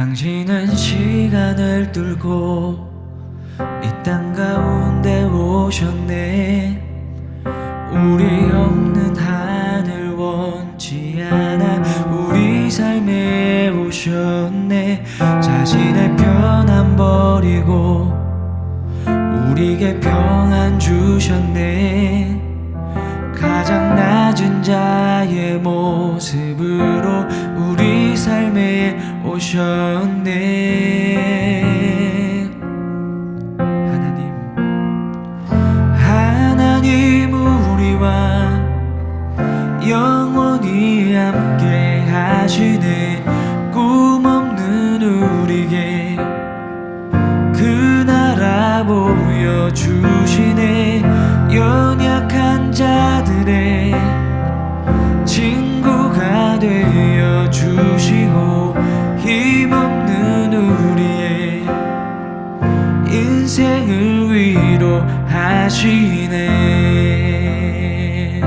당신은 시간을 뚫고 이 땅 가운데 오셨네. 우리 없는 하늘 원치 않아 우리 삶에 오셨네. 자신의 편안 버리고 우리에게 평안 주셨네. 가장 낮은 자의 모습으로 우리 삶에 오셨네. 하나님 우리와 영원히 함께 하시네. 꿈 없는 우리에게 그 나라 보여주시네. 연약한 자들의 친구가 되어주시고 힘없는 우리의 인생을 위로하시네.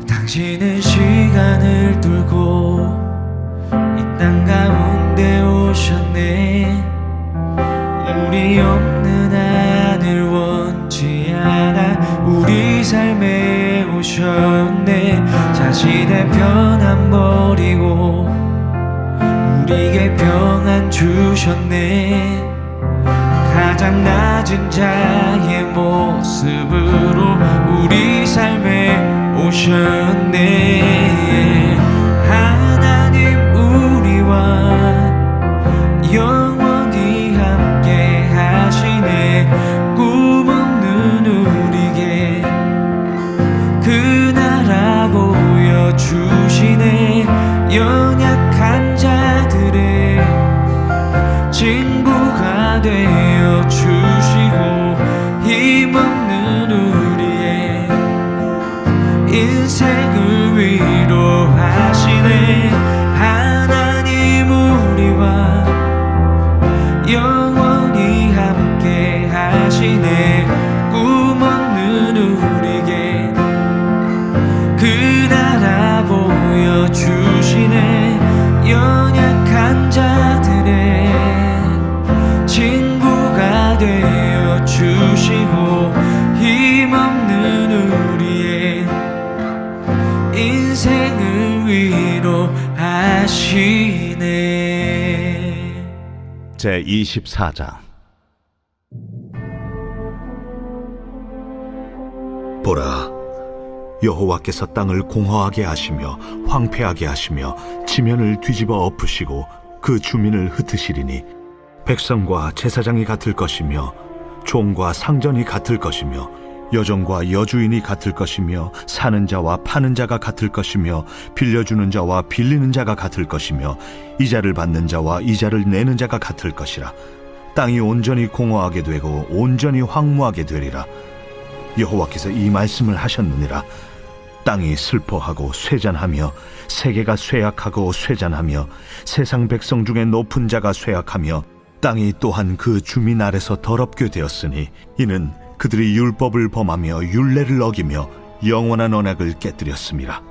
당신은 시간을 뚫고 이 땅 가운데 오셨네. 우리 없는 하늘 원치 않아 우리 삶에 오셨네. 자신의 편안 버리고 우리에게 평안 주셨네. 가장 낮은 자의 모습으로 우리 삶에 오셨네. 하나님 우리와 영원히 함께 하시네. 꿈 없는 우리에게 그 나라 보여주시네. 연약한 자들의 친구가 되어주시고 힘없는 우리의 인생을 위로하시네. 하나님 우리와 영원히 함께 하시네. 꿈 없는 우리에게 그 나라 보여주시네. 연약한 자들의 친구가 되어주시고 힘없는 우리의 인생을 위로하시네. 제24장. 보라, 여호와께서 땅을 공허하게 하시며 황폐하게 하시며 지면을 뒤집어 엎으시고 그 주민을 흩으시리니 백성과 제사장이 같을 것이며 종과 상전이 같을 것이며 여종과 여주인이 같을 것이며 사는 자와 파는 자가 같을 것이며 빌려주는 자와 빌리는 자가 같을 것이며 이자를 받는 자와 이자를 내는 자가 같을 것이라. 땅이 온전히 공허하게 되고 온전히 황무하게 되리라. 여호와께서 이 말씀을 하셨느니라. 땅이 슬퍼하고 쇠잔하며 세계가 쇠약하고 쇠잔하며 세상 백성 중에 높은 자가 쇠약하며 땅이 또한 그 주민 아래서 더럽게 되었으니 이는 그들이 율법을 범하며 율례를 어기며 영원한 언약을 깨뜨렸음이라.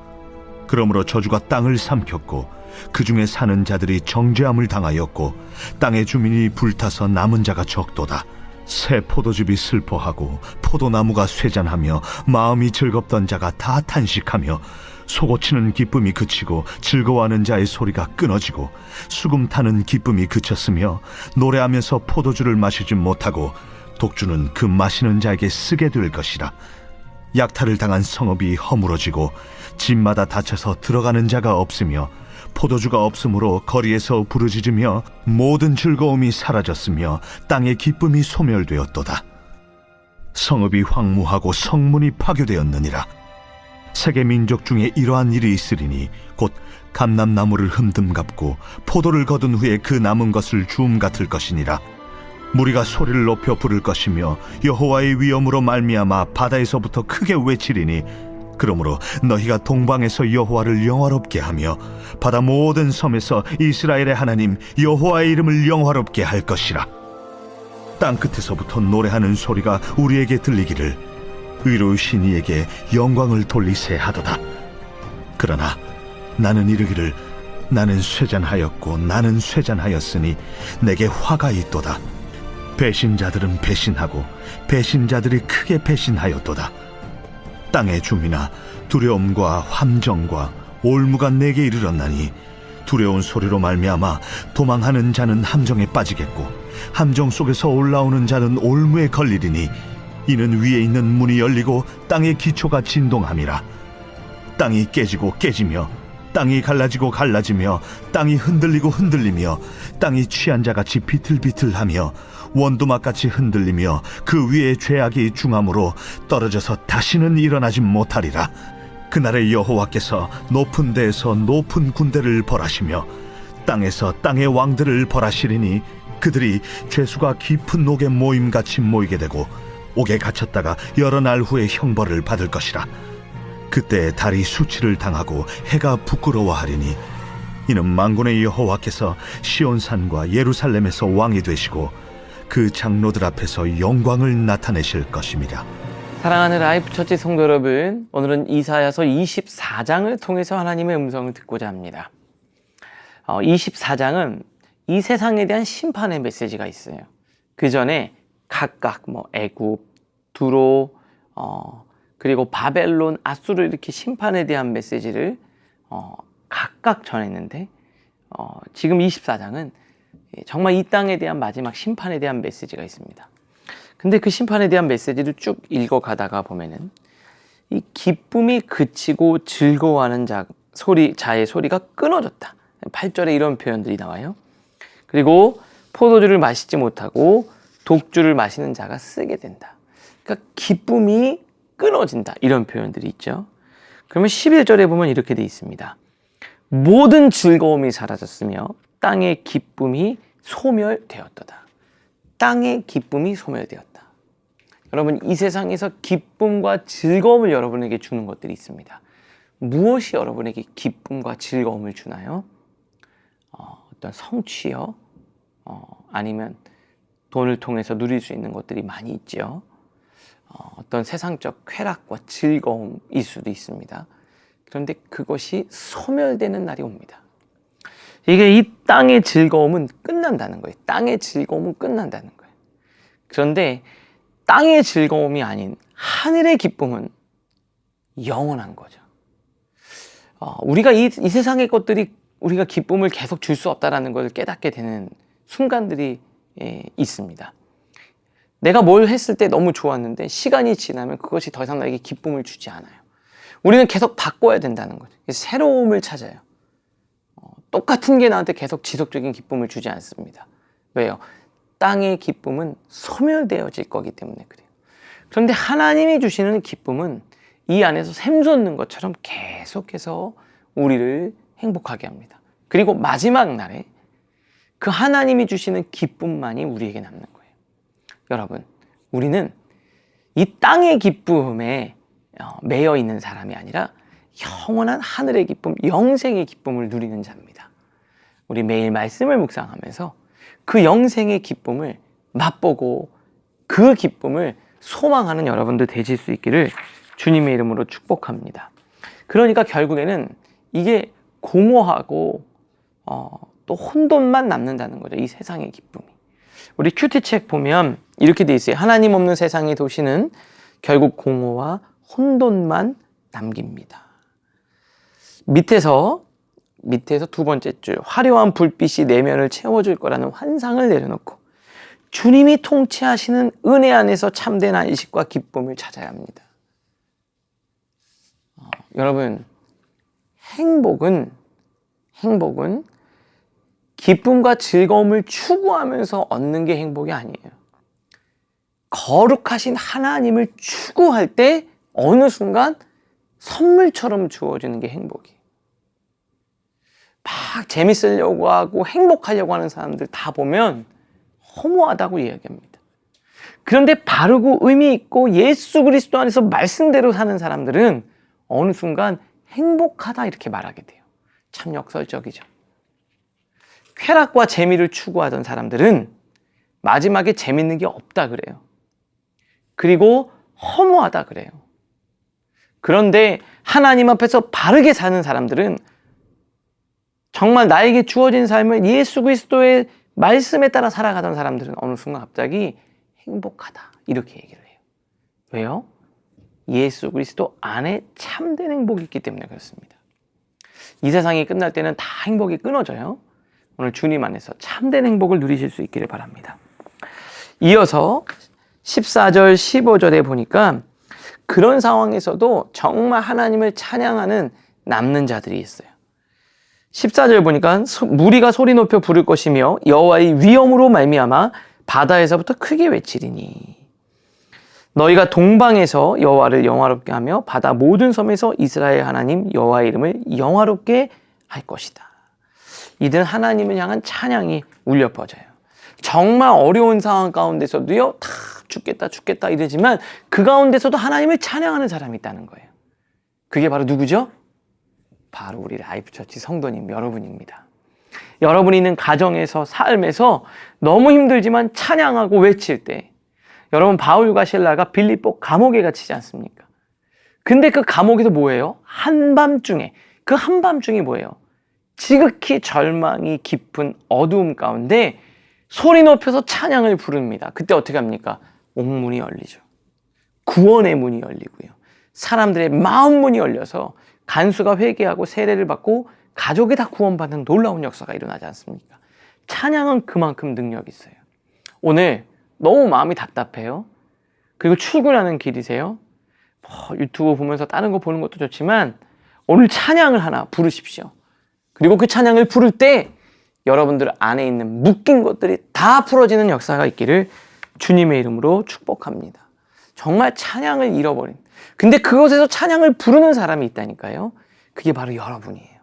그러므로 저주가 땅을 삼켰고 그 중에 사는 자들이 정죄함을 당하였고 땅의 주민이 불타서 남은 자가 적도다. 새 포도즙이 슬퍼하고 포도나무가 쇠잔하며 마음이 즐겁던 자가 다 탄식하며 소고치는 기쁨이 그치고 즐거워하는 자의 소리가 끊어지고 수금 타는 기쁨이 그쳤으며 노래하면서 포도주를 마시지 못하고 독주는 그 마시는 자에게 쓰게 될 것이라. 약탈을 당한 성읍이 허물어지고 집마다 닫혀서 들어가는 자가 없으며 포도주가 없으므로 거리에서 부르짖으며 모든 즐거움이 사라졌으며 땅의 기쁨이 소멸되었도다. 성읍이 황무하고 성문이 파괴되었느니라. 세계 민족 중에 이러한 일이 있으리니 곧 감람나무를 흠듬 갚고 포도를 거둔 후에 그 남은 것을 주움 같을 것이니라. 무리가 소리를 높여 부를 것이며 여호와의 위엄으로 말미암아 바다에서부터 크게 외치리니 그러므로 너희가 동방에서 여호와를 영화롭게 하며 바다 모든 섬에서 이스라엘의 하나님 여호와의 이름을 영화롭게 할 것이라. 땅끝에서부터 노래하는 소리가 우리에게 들리기를 의로우신 이에게 영광을 돌리세 하도다. 그러나 나는 이르기를 나는 쇠잔하였고 나는 쇠잔하였으니 내게 화가 있도다. 배신자들은 배신하고 배신자들이 크게 배신하였도다. 땅의 주민아, 두려움과 함정과 올무가 내게 이르렀나니 두려운 소리로 말미암아 도망하는 자는 함정에 빠지겠고 함정 속에서 올라오는 자는 올무에 걸리리니 이는 위에 있는 문이 열리고 땅의 기초가 진동함이라. 땅이 깨지고 깨지며 땅이 갈라지고 갈라지며 땅이 흔들리고 흔들리며 땅이 취한 자같이 비틀비틀하며 원두막같이 흔들리며 그 위에 죄악이 중함으로 떨어져서 다시는 일어나지 못하리라. 그날에 여호와께서 높은 데에서 높은 군대를 벌하시며 땅에서 땅의 왕들을 벌하시리니 그들이 죄수가 깊은 옥에 모임같이 모이게 되고 옥에 갇혔다가 여러 날 후에 형벌을 받을 것이라. 그때 달이 수치를 당하고 해가 부끄러워하리니 이는 만군의 여호와께서 시온산과 예루살렘에서 왕이 되시고 그 장로들 앞에서 영광을 나타내실 것입니다. 사랑하는 라이프 처치 성도 여러분, 오늘은 이사야서 24장을 통해서 하나님의 음성을 듣고자 합니다. 24장은 이 세상에 대한 심판의 메시지가 있어요. 그 전에 각각 애굽, 두로, 그리고 바벨론, 아수르 이렇게 심판에 대한 메시지를 각각 전했는데 지금 24장은 정말 이 땅에 대한 마지막 심판에 대한 메시지가 있습니다. 근데 그 심판에 대한 메시지를 쭉 읽어가다가 보면은 이 기쁨이 그치고 즐거워하는 자의 소리가 끊어졌다. 8절에 이런 표현들이 나와요. 그리고 포도주를 마시지 못하고 독주를 마시는 자가 쓰게 된다. 그러니까 기쁨이 끊어진다. 이런 표현들이 있죠. 그러면 11절에 보면 이렇게 돼 있습니다. 모든 즐거움이 사라졌으며 땅의 기쁨이 소멸되었도다. 땅의 기쁨이 소멸되었다. 여러분, 이 세상에서 기쁨과 즐거움을 여러분에게 주는 것들이 있습니다. 무엇이 여러분에게 기쁨과 즐거움을 주나요? 어떤 성취요? 아니면 돈을 통해서 누릴 수 있는 것들이 많이 있죠. 어떤 세상적 쾌락과 즐거움일 수도 있습니다. 그런데 그것이 소멸되는 날이 옵니다. 이게 이 땅의 즐거움은 끝난다는 거예요. 땅의 즐거움은 끝난다는 거예요. 그런데 땅의 즐거움이 아닌 하늘의 기쁨은 영원한 거죠. 우리가 이 세상의 것들이 우리가 기쁨을 계속 줄 수 없다는 걸 깨닫게 되는 순간들이 있습니다. 내가 뭘 했을 때 너무 좋았는데 시간이 지나면 그것이 더 이상 나에게 기쁨을 주지 않아요. 우리는 계속 바꿔야 된다는 거죠. 새로움을 찾아요. 똑같은 게 나한테 계속 지속적인 기쁨을 주지 않습니다. 왜요? 땅의 기쁨은 소멸되어질 거기 때문에 그래요. 그런데 하나님이 주시는 기쁨은 이 안에서 샘솟는 것처럼 계속해서 우리를 행복하게 합니다. 그리고 마지막 날에 그 하나님이 주시는 기쁨만이 우리에게 남는 거예요. 여러분, 우리는 이 땅의 기쁨에 매여 있는 사람이 아니라 영원한 하늘의 기쁨, 영생의 기쁨을 누리는 자입니다. 우리 매일 말씀을 묵상하면서 그 영생의 기쁨을 맛보고 그 기쁨을 소망하는 여러분들 되실 수 있기를 주님의 이름으로 축복합니다. 그러니까 결국에는 이게 공허하고 또 혼돈만 남는다는 거죠. 이 세상의 기쁨이. 우리 큐티책 보면 이렇게 돼 있어요. 하나님 없는 세상의 도시는 결국 공허와 혼돈만 남깁니다. 밑에서 두 번째 줄, 화려한 불빛이 내면을 채워줄 거라는 환상을 내려놓고 주님이 통치하시는 은혜 안에서 참된 안식과 기쁨을 찾아야 합니다. 여러분, 행복은 기쁨과 즐거움을 추구하면서 얻는 게 행복이 아니에요. 거룩하신 하나님을 추구할 때 어느 순간 선물처럼 주어지는 게 행복이에요. 막 재밌으려고 하고 행복하려고 하는 사람들 다 보면 허무하다고 이야기합니다. 그런데 바르고 의미 있고 예수 그리스도 안에서 말씀대로 사는 사람들은 어느 순간 행복하다 이렇게 말하게 돼요. 참 역설적이죠. 쾌락과 재미를 추구하던 사람들은 마지막에 재밌는 게 없다 그래요. 그리고 허무하다 그래요. 그런데 하나님 앞에서 바르게 사는 사람들은 정말 나에게 주어진 삶을 예수 그리스도의 말씀에 따라 살아가던 사람들은 어느 순간 갑자기 행복하다 이렇게 얘기를 해요. 왜요? 예수 그리스도 안에 참된 행복이 있기 때문에 그렇습니다. 이 세상이 끝날 때는 다 행복이 끊어져요. 오늘 주님 안에서 참된 행복을 누리실 수 있기를 바랍니다. 이어서 14절 15절에 보니까 그런 상황에서도 정말 하나님을 찬양하는 남는 자들이 있어요. 14절 보니까 무리가 소리 높여 부를 것이며 여호와의 위엄으로 말미암아 바다에서부터 크게 외치리니 너희가 동방에서 여호와를 영화롭게 하며 바다 모든 섬에서 이스라엘 하나님 여호와의 이름을 영화롭게 할 것이다. 이들은 하나님을 향한 찬양이 울려 퍼져요. 정말 어려운 상황 가운데서도요, 다 죽겠다 이러지만 그 가운데서도 하나님을 찬양하는 사람이 있다는 거예요. 그게 바로 누구죠? 바로 우리 라이프처치 성도님 여러분입니다. 여러분이 있는 가정에서 삶에서 너무 힘들지만 찬양하고 외칠 때 여러분 바울과 실라가 빌립보 감옥에 갇히지 않습니까? 근데 그 감옥에서 뭐예요? 한밤중에 그 한밤중이 뭐예요? 지극히 절망이 깊은 어두움 가운데 소리 높여서 찬양을 부릅니다. 그때 어떻게 합니까? 옥문이 열리죠. 구원의 문이 열리고요. 사람들의 마음 문이 열려서 간수가 회개하고 세례를 받고 가족이 다 구원받는 놀라운 역사가 일어나지 않습니까? 찬양은 그만큼 능력이 있어요. 오늘 너무 마음이 답답해요. 그리고 출근하는 길이세요. 유튜브 보면서 다른 거 보는 것도 좋지만 오늘 찬양을 하나 부르십시오. 그리고 그 찬양을 부를 때 여러분들 안에 있는 묶인 것들이 다 풀어지는 역사가 있기를 주님의 이름으로 축복합니다. 정말 찬양을 잃어버린, 근데 그곳에서 찬양을 부르는 사람이 있다니까요. 그게 바로 여러분이에요.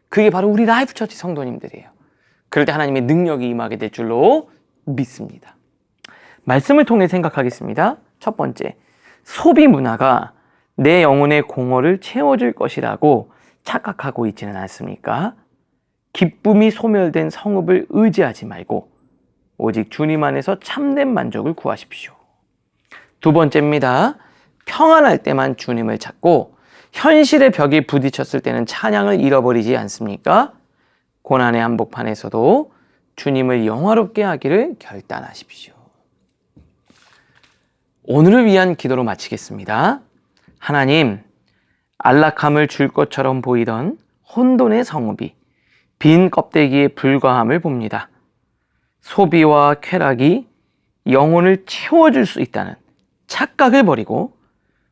그게 바로 우리 라이프처치 성도님들이에요. 그럴 때 하나님의 능력이 임하게 될 줄로 믿습니다. 말씀을 통해 생각하겠습니다. 첫 번째, 소비 문화가 내 영혼의 공허를 채워줄 것이라고 착각하고 있지는 않습니까? 기쁨이 소멸된 성읍을 의지하지 말고 오직 주님 안에서 참된 만족을 구하십시오. 두 번째입니다. 평안할 때만 주님을 찾고 현실의 벽에 부딪혔을 때는 찬양을 잃어버리지 않습니까? 고난의 한복판에서도 주님을 영화롭게 하기를 결단하십시오. 오늘을 위한 기도로 마치겠습니다. 하나님, 안락함을 줄 것처럼 보이던 혼돈의 성읍이 빈 껍데기에 불과함을 봅니다. 소비와 쾌락이 영혼을 채워줄 수 있다는 착각을 버리고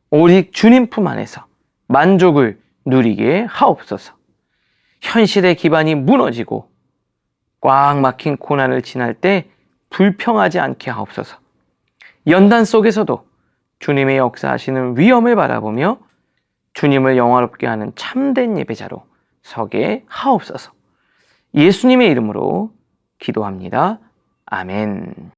오직 주님 품 안에서 만족을 누리게 하옵소서. 현실의 기반이 무너지고 꽉 막힌 고난을 지날 때 불평하지 않게 하옵소서. 연단 속에서도 주님의 역사하시는 위엄을 바라보며 주님을 영화롭게 하는 참된 예배자로 서게 하옵소서. 예수님의 이름으로 기도합니다. 아멘.